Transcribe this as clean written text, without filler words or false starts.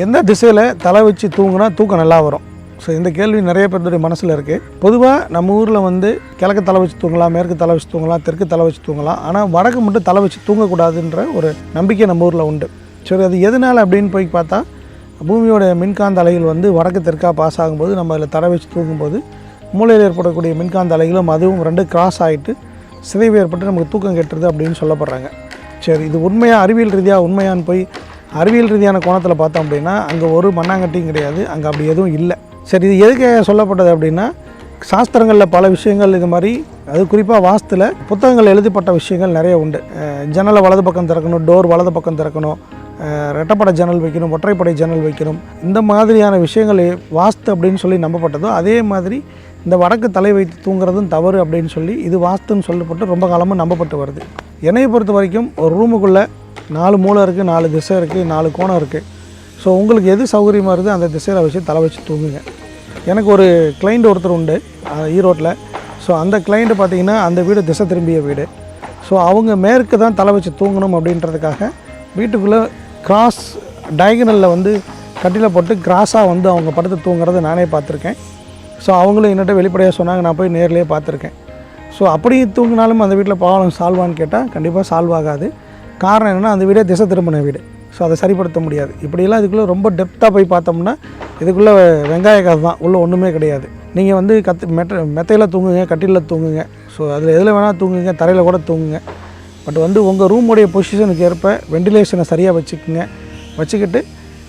எந்த திசையில் தலை வச்சு தூங்கினா தூக்கம் நல்லா வரும்? ஸோ இந்த கேள்வி நிறைய பேருடைய மனசில் இருக்குது. பொதுவாக நம்ம ஊரில் வந்து கிழக்கு தலை வச்சு தூங்கலாம், மேற்கு தலை வச்சு தூங்கலாம், தெற்கு தலை வச்சு தூங்கலாம். ஆனால் வடக்கு மட்டும் தலை வச்சு தூங்கக்கூடாதுன்ற ஒரு நம்பிக்கை நம்ம ஊரில் உண்டு. சரி, அது எதனால் அப்படின்னு போய் பார்த்தா, பூமியோட மின்காந்த அலைகள் வந்து வடக்கு தெற்காக பாஸ் ஆகும்போது நம்ம அதில் தலை வச்சு தூங்கும்போது மூளையில் ஏற்படக்கூடிய மின்காந்த அலைகளும் அதுவும் ரெண்டு கிராஸ் ஆகிட்டு சிதைவு ஏற்பட்டு நமக்கு தூக்கம் கெட்டுறது அப்படின்னு சொல்லப்படுறாங்க. சரி, இது உண்மையாக அறிவியல் ரீதியாக உண்மையான்னு போய் அறிவியல் ரீதியான கோணத்தில் பார்த்தோம் அப்படின்னா அங்கே ஒரு மண்ணாங்கட்டியும் கிடையாது, அங்கே அப்படி எதுவும் இல்லை. சரி, இது எதுக்கு சொல்லப்பட்டது அப்படின்னா, சாஸ்திரங்களில் பல விஷயங்கள் இது மாதிரி, அது குறிப்பாக வாஸ்துவில் புத்தகங்கள் எழுதப்பட்ட விஷயங்கள் நிறைய உண்டு. ஜன்னலை வலது பக்கம் திறக்கணும், டோர் வலது பக்கம் திறக்கணும், ரெட்டைப்படை ஜன்னல் வைக்கணும், ஒற்றைப்படை ஜன்னல் வைக்கணும், இந்த மாதிரியான விஷயங்கள் வாஸ்து அப்படின்னு சொல்லி நம்பப்பட்டதோ அதே மாதிரி இந்த வடக்கு தலை வைத்து தூங்குறதும் தவறு அப்படின்னு சொல்லி இது வாஸ்துன்னு சொல்லப்பட்டு ரொம்ப காலமாக நம்பப்பட்டு வருது. என்னையை பொறுத்த வரைக்கும் ஒரு ரூமுக்குள்ளே 4 மூலை இருக்குது, 4 திசை இருக்குது, 4 கோணம் இருக்குது. ஸோ உங்களுக்கு எது சௌகரியமாக இருக்குது அந்த திசையில் வச்சு தலை வச்சு தூங்குங்க. எனக்கு ஒரு கிளைண்ட் ஒருத்தர் உண்டு ஈரோட்டில். ஸோ அந்த கிளைண்ட்டு பார்த்திங்கன்னா அந்த வீடு திசை திரும்பிய வீடு. ஸோ அவங்க மேற்கு தான் தலை வச்சு தூங்கணும் அப்படின்றதுக்காக வீட்டுக்குள்ளே கிராஸ் டயகனலில் வந்து கட்டில் போட்டு கிராஸாக வந்து அவங்க படுத்து தூங்குறத நானே பார்த்துருக்கேன். ஸோ அவங்களும் என்னட்ட வெளிப்படையாக சொன்னாங்க, நான் போய் நேர்லேயே பார்த்துருக்கேன். ஸோ அப்படி தூங்கினாலும் அந்த வீட்டில் ப்ராப்ளம் சால்வ் ஆன்னு கேட்டால் கண்டிப்பாக சால்வ் ஆகாது. காரணம் என்னென்னா அந்த வீடே திசை திரும்பின வீடு. ஸோ அதை சரிப்படுத்த முடியாது. இப்படியெல்லாம் இதுக்குள்ளே ரொம்ப டெப்த்தாக போய் பார்த்தோம்னா இதுக்குள்ளே வெங்காய கதை தான், உள்ளே ஒன்றுமே கிடையாது. நீங்கள் வந்து மெத்தையில் தூங்குங்க, கட்டிலில் தூங்குங்க, ஸோ அதில் எதில் வேணால் தூங்குங்க, தரையில் கூட தூங்குங்க. பட் வந்து உங்கள் ரூமுடைய பொசிஷனுக்கு ஏற்ப வெண்டிலேஷனை சரியாக வச்சுக்கோங்க. வச்சுக்கிட்டு